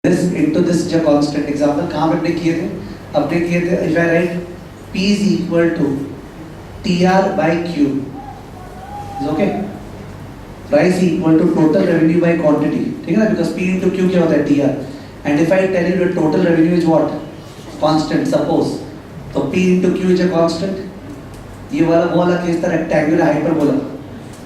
this into this जो constant example कहाँ पे अपने किए थे? अपने किए थे if I write P is equal to TR by Q is okay. Price equal to total revenue by quantity, ठीक है ना? Because P into Q क्या होता है TR. And if I tell you the total revenue is what? Constant. Suppose तो P into Q is a constant. ये वाला case था rectangular hyperbola.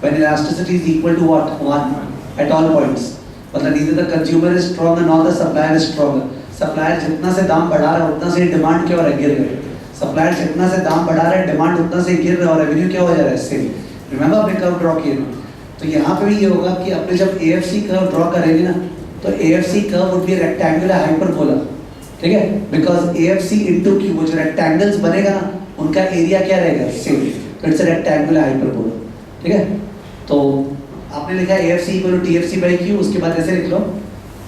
When elasticity is equal to what? 1 at all points. मतलब neither the consumer is stronger nor the supplier is stronger. Supplier जितना से दाम बढ़ा रहा है उतना से डिमांड क्या हो रहा है? गिर रहा है. Supplier जितना से दाम बढ़ा रहा है डिमांड उतना से गिर रहा है और रेवेन्यू क्या हो जा रहा है? सेम. रिमेंबर आपने कर्व ड्रॉ किया ना? तो यहाँ पे भी ये होगा कि अपने जब AFC कर्व ड्रॉ करेंगे ना तो AFC curve would be rectangular hyperbola, ठीक है? बिकॉज AFC into Q वो जो रेक्टेंगल्स बनेगा ना उनका एरिया क्या रहेगा? सेम. तो इट्स अ रेक्टेंगुलर हाइपरबोला, ठीक है? तो आपने लिखा AFC equal to TFC by Q, उसके बाद ऐसे लिख लो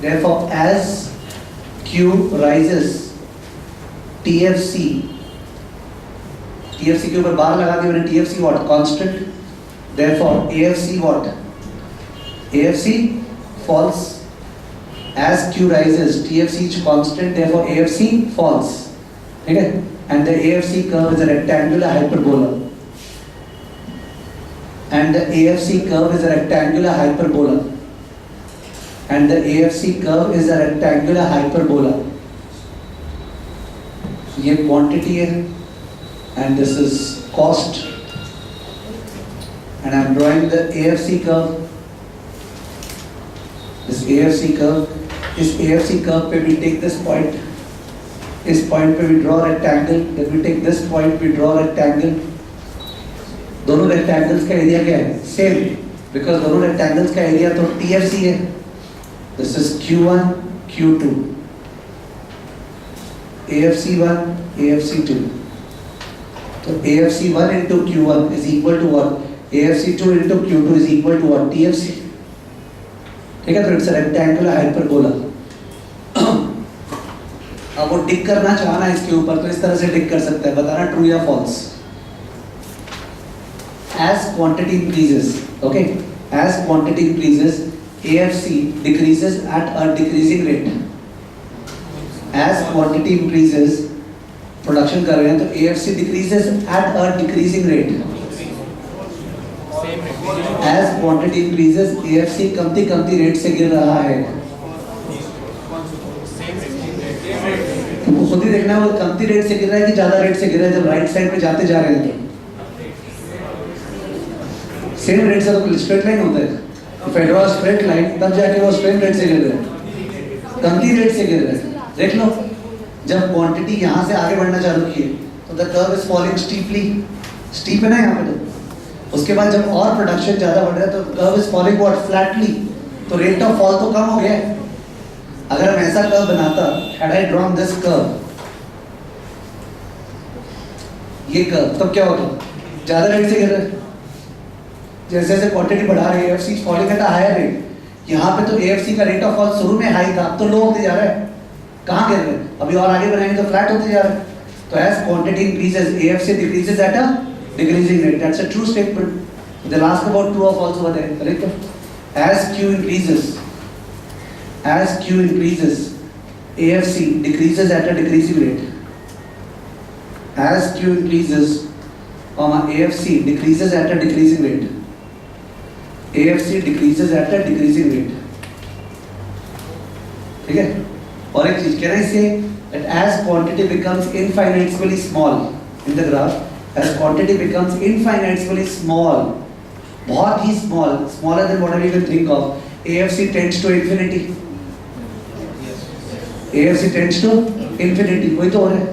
therefore as Q rises TFC के ऊपर बार लगा दिया मैंने. TFC what? Constant. Therefore AFC what? AFC falls. As Q rises TFC is constant, therefore AFC falls, ठीक है? And the AFC curve is a rectangular hyperbola. And the AFC curve is a rectangular hyperbola. And the AFC curve is a rectangular hyperbola. ये quantity है, and this is cost. And I am drawing the AFC curve. This AFC curve. इस AFC curve पे we take this point. इस point पे we draw rectangle. Then we take this point, we draw rectangle. दोनों rectangles का area क्या है? Same. Because दोनों rectangles का एरिया तो TFC है. This is Q1 Q2 AFC1 AFC2. तो AFC1 into Q1 is equal to what? AFC2 into Q2 is equal to what? TFC. ठीक है? तो इट्स अ रेक्टेंगुलर हाइपरबोला. अब वो टिक करना चाहना इसके ऊपर तो इस तरह से टिक कर सकता है. बताना ट्रू या false. As quantity increases, okay, as quantity increases, AFC decreases at a decreasing rate. As quantity increases, production कर रहे हैं तो AFC decreases at a decreasing rate. As quantity increases, AFC कमती रेट से गिर रहा है. तो खुद ही देखना है वो कमती रेट से गिर रहा है कि ज्यादा रेट से गिर रहा है. जब राइट साइड पे जाते जा रहे हैं सेम रेट से तो स्ट्रेट लाइन होता है. If I draw straight line तब जाके वो स्ट्रेट रेट से गिर रहा है, कमती रेट से गिर रहा है. देख लो जब क्वांटिटी यहाँ से आगे बढ़ना चालू की तो the curve is falling steeply. Steep है ना यहाँ पे. तो उसके बाद जब और प्रोडक्शन ज्यादा बढ़ रहा है तो curve is falling what? Flatley. तो रेट ऑफ फॉल तो कम हो गया. अगर हम ऐसा कर्व बनाता, had I drawn this curve, ये कर्व, तब क्या होगा? ज्यादा रेट से गिर रहा है. जैसे जैसे क्वांटिटी बढ़ा रही है AFC falling at a higher rate. यहाँ पे तो AFC का रेट ऑफ फॉल शुरू में हाई था, अब तो लो होते जा रहा है. कहाँ गिर रहे हैं? अभी और आगे बढ़ाएंगे तो फ्लैट होते जा रहा है. तो as quantity increases AFC decreases at a decreasing rate. That's a true statement. The last about true और फॉल्स होता है. Correct. As Q increases AFC decreases at a decreasing rate. As Q increases, AFC decreases at a decreasing rate. AFC decreases at a decreasing rate. ठीक है? और एक चीज कह रहे हैं इसे that as quantity becomes infinitesimally small in the graph, as quantity becomes infinitesimally small, बहुत ही small, smaller than whatever you can think of, AFC tends to infinity. AFC tends to infinity. वही तो हो रहा है.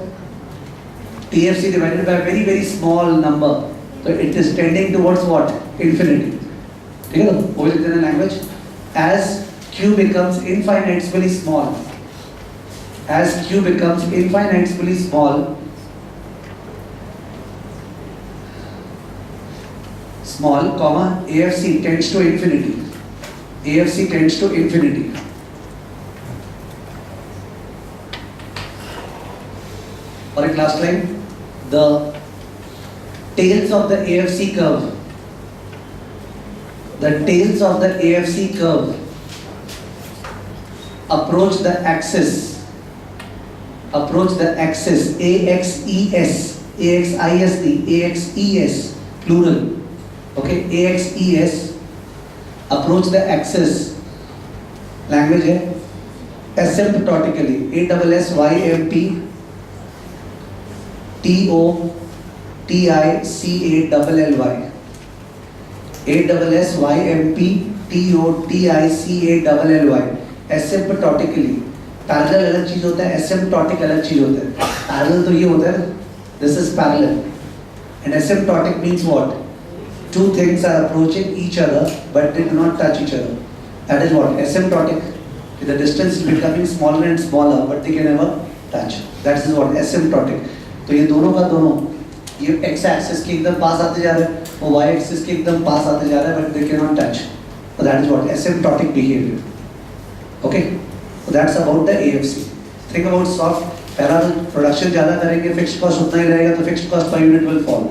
TFC divided by a very very small number, so it is tending towards what? Infinity. ठीक है? वो लिखते हैं language. As Q becomes infinitesimally small, as Q becomes infinitesimally small, comma AFC tends to infinity. AFC tends to infinity. और एक last line. The tails of the AFC curve the tails of the AFC curve approach the axis AXES plural, okay, AXES, approach the axis, language है asymptotically, ASSYMPTOTICALLY, asymptotically. Parallel अलग चीज होता है, asymptotic अलग चीज होता है. पैरेलल तो ये होता है, this is parallel, and asymptotic means what? Two things are approaching each other but they do not touch each other. That is what? Asymptotic. The distance is becoming smaller and smaller but they can never touch. That is what? Asymptotic. तो ये दोनों का दोनों, ये x axis के एकदम पास आते जा रहे हैं, वो y axis के एकदम पास आते जा रहे हैं but they cannot touch. So that is what? Asymptotic behavior. Okay? So that's about the AFC. Think about soft. Parallel production ज़्यादा करेंगे, फिक्स्ड कॉस्ट उतना ही रहेगा, तो fixed cost per unit will fall.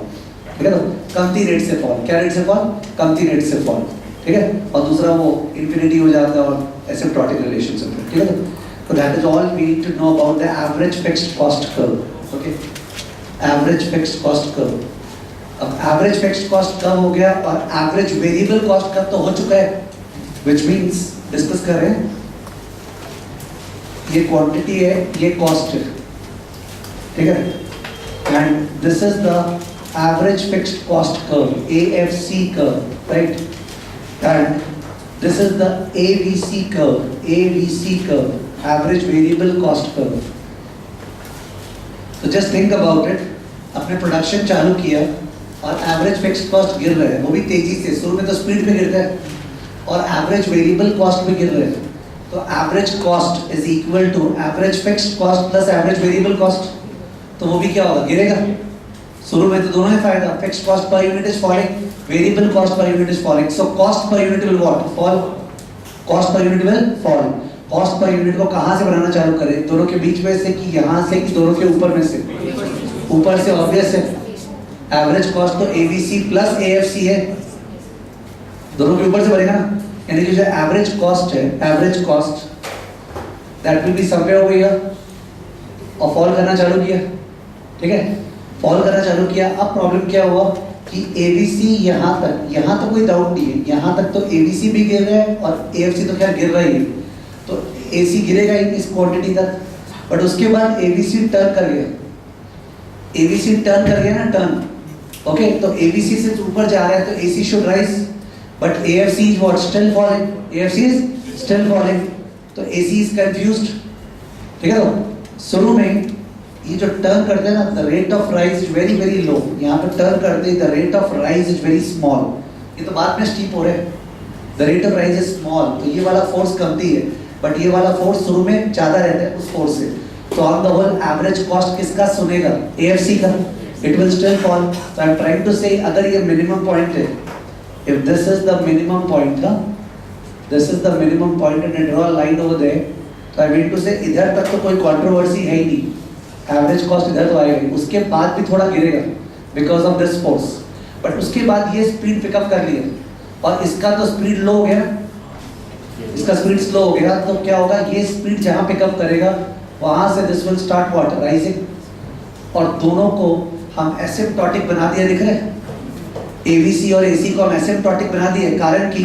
ठीक है, तो कमती रेट से फॉल. क्या रेट से फॉल? कमती रेट से फॉल. ठीक है, और दूसरा वो इन्फिनिटी हो जाता है और एसिम्प्टोटिक रिलेशनशिप. ठीक है, तो that is all we need to know about the average fixed cost curve. Okay, average fixed cost curve. अब एवरेज फिक्स्ड कॉस्ट कब हो गया और एवरेज वेरिएबल कॉस्ट कब तो हो चुका है, व्हिच मींस डिस्कस कर रहे हैं. ये क्वांटिटी है, ये कॉस्ट है. ठीक है, and this is the average fixed cost curve, AFC curve, right? And this is the AVC curve, average variable cost curve. So just think about it. अपने प्रोडक्शन चालू किया और एवरेज फिक्स्ड कॉस्ट गिर रहे हैं, वो भी तेजी से. शुरू में तो स्पीड पे गिरता है और एवरेज वेरिएबल कॉस्ट भी गिर रहे हैं. तो average cost is equal to average fixed cost plus average variable cost. तो वो भी क्या होगा? गिरेगा. शुरू में तो दोनों है फायदा. Fixed cost per unit is falling, variable cost per unit is falling. So cost per unit will what? Fall. Cost per unit will fall. Cost per unit को कहां से बनाना चालू करें? दोनों के बीच में से कि यहां से कि दोनों के ऊपर में से? ऊपर से. ऑब्वियस है, एवरेज कॉस्ट तो एवीसी प्लस एएफसी है, दोनों के ऊपर से बनेगा ना. यानी कि जो एवरेज कॉस्ट है, average cost that will be somewhere over here और फॉल करना चालू किया. ठीक है, फॉल करना चालू किया. अब प्रॉब्लम क्या हुआ कि एबीसी यहाँ तक कोई डाउट नहीं है, यहाँ तक तो एबीसी भी गिर रहा है और एएफसी तो खैर गिर रहा ही है, तो एसी गिरेगा ही इस क्वांटिटी तक. बट उसके बाद एबीसी टर्न कर गया, एबीसी टर्न कर गया ना, टर्न. ओके, तो एबीसी से ऊपर जा रहा है तो AC should rise, but AFC is what? Still falling. AFC is still falling, तो एसी इज कंफ्यूज्ड. ठीक है, तो शुरू में ये जो टर्न करते हैं ना, the rate of rise is very very low. यहाँ पे टर्न करते हैं the rate of rise is very small. ये तो बाद में स्टीप हो रहा है. The rate of rise is small, तो ये वाला फोर्स कमती है, बट ये वाला फोर्स शुरू में ज्यादा रहता है उस फोर्स से. तो on the whole average cost किसका सुनेगा? एएफसी का. It will still fall. So I am trying to say अगर ये मिनिमम पॉइंट है, if this is the minimum point, this is the minimum point and I draw a line over there, तो I mean to से इधर तक तो कोई controversy है ही नहीं. एवरेज कॉस्ट इधर तो आएगा, उसके बाद भी थोड़ा गिरेगा because of this force, but उसके बाद ये स्पीड पिकअप कर लिया और इसका तो स्पीड लो हो गया, इसका स्पीड स्लो हो गया. तो क्या होगा? ये स्पीड जहां पिकअप करेगा वहां से this will start what? Rising. और दोनों को हम एसिम्प्टोटिक बना दिया. दिख रहे हैं, एवीसी और एसी को हम एसिम्प्टोटिक बना दिए, कारण कि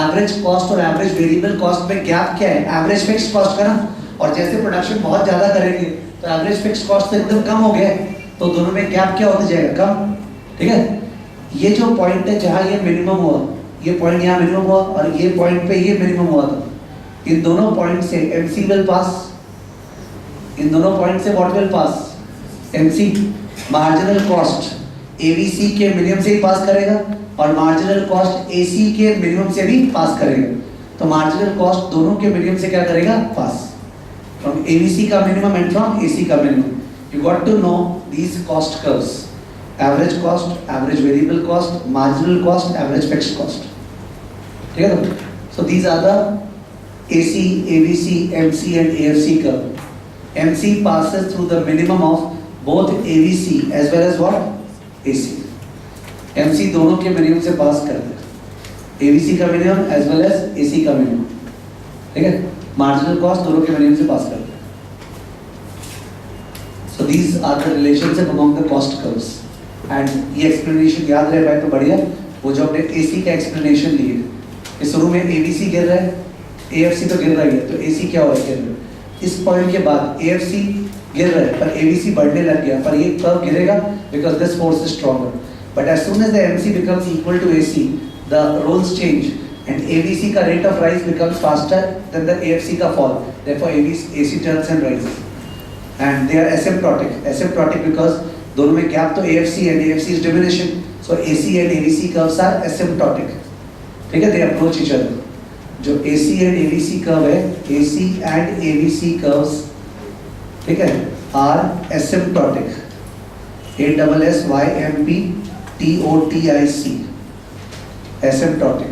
एवरेज कॉस्ट और एवरेज वेरिएबल कॉस्ट में गैप क्या है? एवरेज फिक्स्ड कॉस्ट का ना. और जैसे प्रोडक्शन बहुत ज्यादा करेंगे तो एवरेज फिक्स्ड कॉस्ट तो एकदम कम हो गया, तो दोनों में गैप क्या होता जाएगा? कम. ठीक है, ये जो पॉइंट है जहां ये मिनिमम हुआ, ये पॉइंट यहाँ मिनिमम हुआ और ये पॉइंट पे ये मिनिमम हुआ था, इन दोनों पॉइंट से एमसी विल पास. इन दोनों पॉइंट से what will pass? MC. Marginal cost ABC के मिनिमम से ही पास करेगा और मार्जिनल कॉस्ट एसी के मिनिमम से भी पास करेगा. तो मार्जिनल कॉस्ट दोनों के मिनिमम से क्या करेगा? पास. From ABC का minimum and from AC का minimum. You got to know these cost curves: average cost, average variable cost, marginal cost, average fixed cost. ठीक है ना? So these are the AC, ABC, MC and AFC curve. MC passes through the minimum of both ABC as well as what? AC. MC दोनों के minimum से पास करता है. ABC का minimum as well as AC का minimum. ठीक है? Marginal cost दोनों के वैल्यू से पास करते हैं। So these are the relationship among the cost curves. And ये एक्सप्लेनेशन याद रह पाए तो बढ़िया। वो जो अपने एसी का एक्सप्लेनेशन लिए कि शुरू में एबीसी गिर रहा है, एएफसी तो गिर रहा ही है, तो एसी क्या हो रहा है, गिर रहा है। इस पॉइंट के बाद एएफसी गिर रहा है पर एबीसी बढ़ने लग गया, पर ये कर्व गिरेगा because this force is stronger. But as soon as the MC becomes equal to AC, the roles change and ABC का rate of rise becomes faster than the AFC का fall. Therefore AC turns and rises. And they are asymptotic. Asymptotic because दोनों में gap तो AFC and AFC is diminishing. So AC and ABC curves are asymptotic. ठीक है? They approach each other. जो AC and ABC curve है, AC and ABC curves, ठीक है, are asymptotic. ASSYMPTOTIC. Asymptotic.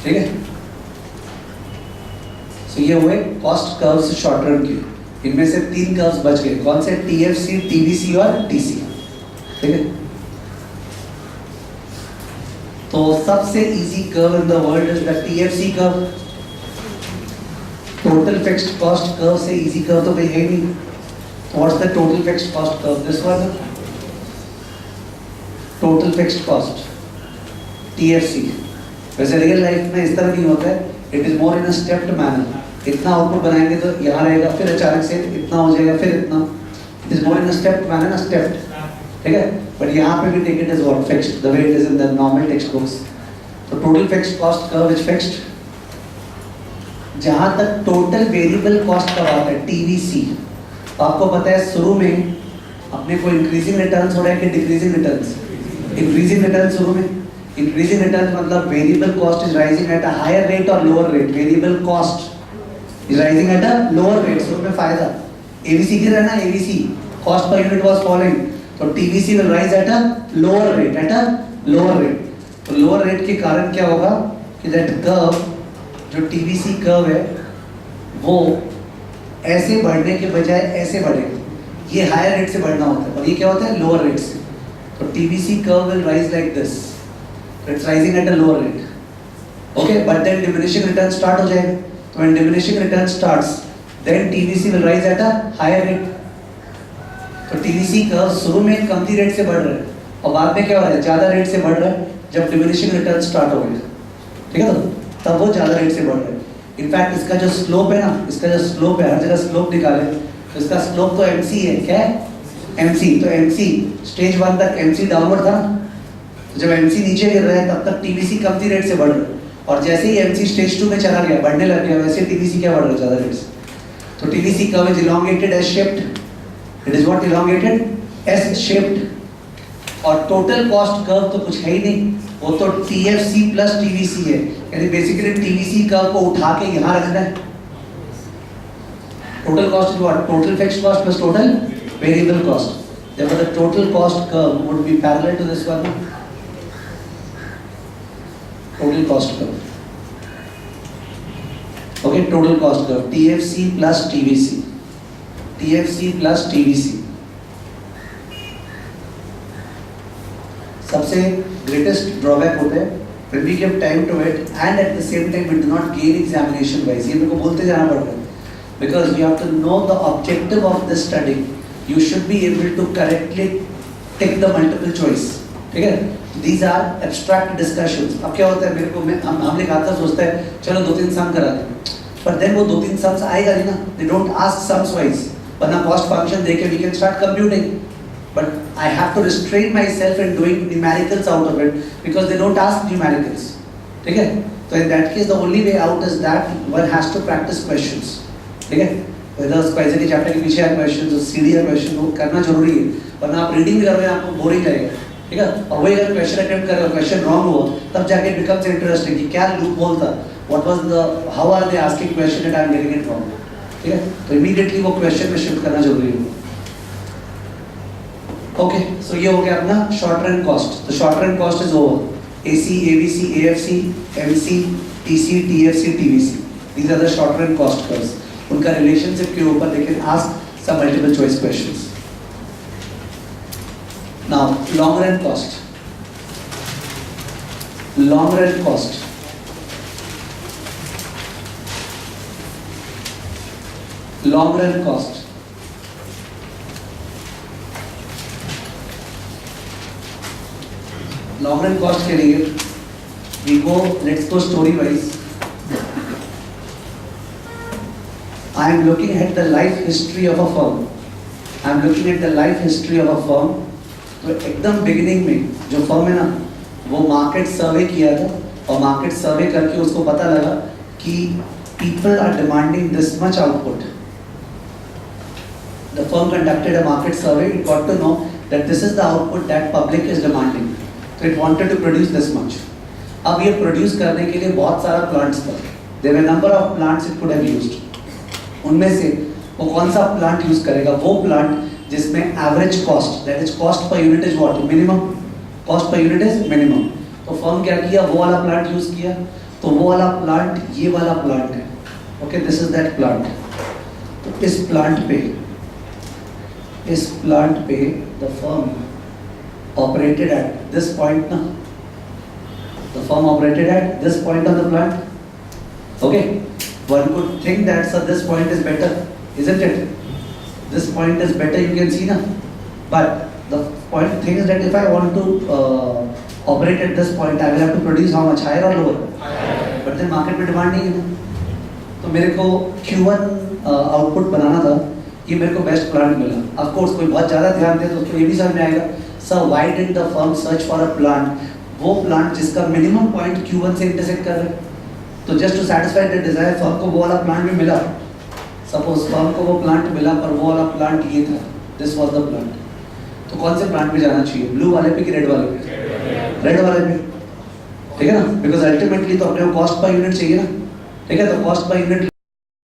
ठीक है? सो ये हुए कॉस्ट कर्व्स शॉर्ट टर्म के। इनमें से 3 कर्व्स बच गए। कौन से? टीएफसी, टीवीसी और टीसी। ठीक है? तो सबसे easy curve in the world is the TFC curve. Total fixed cost curve से इजी कर्व तो कोई है नहीं। What's the total fixed cost curve? This one, total fixed cost, TFC. वैसे रियल लाइफ में इस तरह नहीं होता है, it is more in a stepped manner. इतना आउटपुट बनाएंगे तो यहाँ रहेगा, फिर अचानक से इतना हो जाएगा, फिर इतना। It is more in a stepped manner, ना स्टेप्ड। ठीक है? बट यहाँ पे भी take it is what fixed, the way it is in the normal textbooks. तो total fixed cost curve is fixed. जहाँ तक टोटल वेरिएबल कॉस्ट का बात है, टीवीसी, आपको पता है शुरू में अपने को इंक्रीजिंग रिटर्न्स हो रहा है कि डिक्रीजिंग रिटर्न्स? इंक्रीजिंग रिटर्न्स शुरू में। Increasing returns मतलब variable cost is rising at a higher rate or lower rate. Variable cost is rising at a lower rate. So उसमें फायदा। ABC गिर रहा है ना, ABC cost per unit was falling, तो TVC will rise at a lower rate, at a lower rate. तो lower rate के कारण क्या होगा कि that curve, जो TVC curve है, वो ऐसे बढ़ने के बजाय ऐसे बढ़ेगा। ये higher rate से बढ़ना होता है और ये क्या होता है, lower rate से। तो TVC curve will rise like this. It's rising at a lower rate. Okay, but then diminishing return start हो जाएगा. So when diminishing return starts, then TVC will rise at a higher rate. तो TVC curve शुरू में कमती rate से बढ़ रहा है और बाद में क्या हो रहा है, ज़्यादा रेट से बढ़ रहा है जब diminishing return स्टार्ट हो गया। ठीक है? तो तब वो ज़्यादा रेट से बढ़ रहा है। इनफैक्ट इसका जो स्लोप है ना, इसका जो स्लोप है, हर जगह स्लोप निकाले तो इसका स्लोप तो MC है। क्या है? MC। तो MC स्टेज 1 तक MC डाउनवर्ड था। जब MC नीचे गिर रहा है तब तक TVC कमती रेट से बढ़ रहा है और जैसे ही MC स्टेज 2 में चला गया, बढ़ने लग गया, वैसे TVC क्या बढ़ रहा है, ज़्यादा रेट से। तो TVC curve is elongated as shaped. It is what elongated as shaped। और टोटल कॉस्ट कर्व तो कुछ है ही नहीं, वो तो TFC प्लस TVC है। यानी बेसिकली TVC कर्व को उठा के यहाँ रखना है। Total cost is what? Total fixed cost plus total variable cost. Therefore the total cost curve would be parallel to this one। Total cost curve, okay, total cost curve, TFC plus TVC, TFC plus TVC। सबसे greatest drawback होता है when we give time to it and at the same time we do not gain examination wise। ये मेरे को बोलते जाना पड़ता है because you have to know the objective of this study। You should be able to correctly take the multiple choice। ठीक है? These are abstract discussions। अब क्या होता है, मेरे को हम लिखाता सोचता है चलो 2-3 सम करा दें, पर देन वो 2-3 सम्स आएगा नहीं ना। They don't ask sums wise, वरना cost function देके we can start computing, but I have to restrain myself in doing numericals out of it because they don't ask numericals। ठीक है? तो in that case the only way out is that one has to practice questions। ठीक है? whether स्क्वाइजर के chapter के पीछे है question, सीढ़ी है क्वेश्चन, वो करना जरूरी है, वरना आप रीडिंग भी कर रहे हैं आपको बोरिंग लगेगा। ठीक है? और वही अगर क्वेश्चन अटेम्प्ट कर रहे हो, क्वेश्चन रॉन्ग हुआ, तब जाके इट बिकम्स इंटरेस्टिंग कि क्या लूप होल था, what was the, how are they asking question and I am getting it wrong. ठीक है? तो इमीडिएटली वो क्वेश्चन में शिफ्ट करना जरूरी है। ओके, सो ये हो गया अपना शॉर्ट रन कॉस्ट। तो short run cost is over. AC, ABC, AFC, MC, TC, TFC, TVC, these are the short run cost curves। उनका रिलेशनशिप के ऊपर they can ask some multiple choice questions। Now long run cost, long run cost, long run cost, long run cost के लिए let's go story wise. I am looking at the life history of a firm. I am looking at the life history of a firm. तो एकदम beginning में जो firm है ना, वो market सर्वे किया था और मार्केट सर्वे करके उसको पता लगा कि people are demanding this much output. The firm conducted a market survey. It got to know that this is the output that public is demanding. So it wanted to produce this much. अब ये produce करने के लिए बहुत सारा plants था. There were number of plants it could have used. उनमें से वो कौन सा प्लांट यूज करेगा? वो प्लांट जिसमें average cost, that is cost per unit is what? Minimum. Cost per unit is minimum. तो फर्म क्या किया? वो वाला प्लांट यूज किया. तो वो वाला प्लांट ये वाला प्लांट है. Okay, this is that plant. तो इस प्लांट पे the firm operated at this point ना. The firm operated at this point on the plant. Okay, one could think that sir this point is better, isn't it? This point is better, you can see na. But the thing is that if I want to operate at this point, I will have to produce how much, higher or lower? Higher. But then market में demand नहीं है ना. तो मेरे को Q1 output बनाना था. ये मेरे को बेस्ट प्लांट मिला. Of course कोई बहुत ज़्यादा ध्यान दे तो उसको ये भी समझ में आएगा, sir why did the firm search for a plant? वो प्लांट जिसका मिनिमम पॉइंट Q1 से इंटरसेक्ट कर रहा है. तो just to satisfy the desire firm को वो वाला प्लांट भी मिला. सपोज फर्म को वो प्लांट मिला पर वो वाला प्लांट ये था, दिस वाज द प्लांट. तो कौन से प्लांट पे जाना चाहिए? ब्लू वाले पे कि रेड वाले पे? रेड वाले पे, ठीक है ना. बिकॉज अल्टीमेटली तो अपने को कॉस्ट पर यूनिट चाहिए ना. ठीक है, तो कॉस्ट पर यूनिट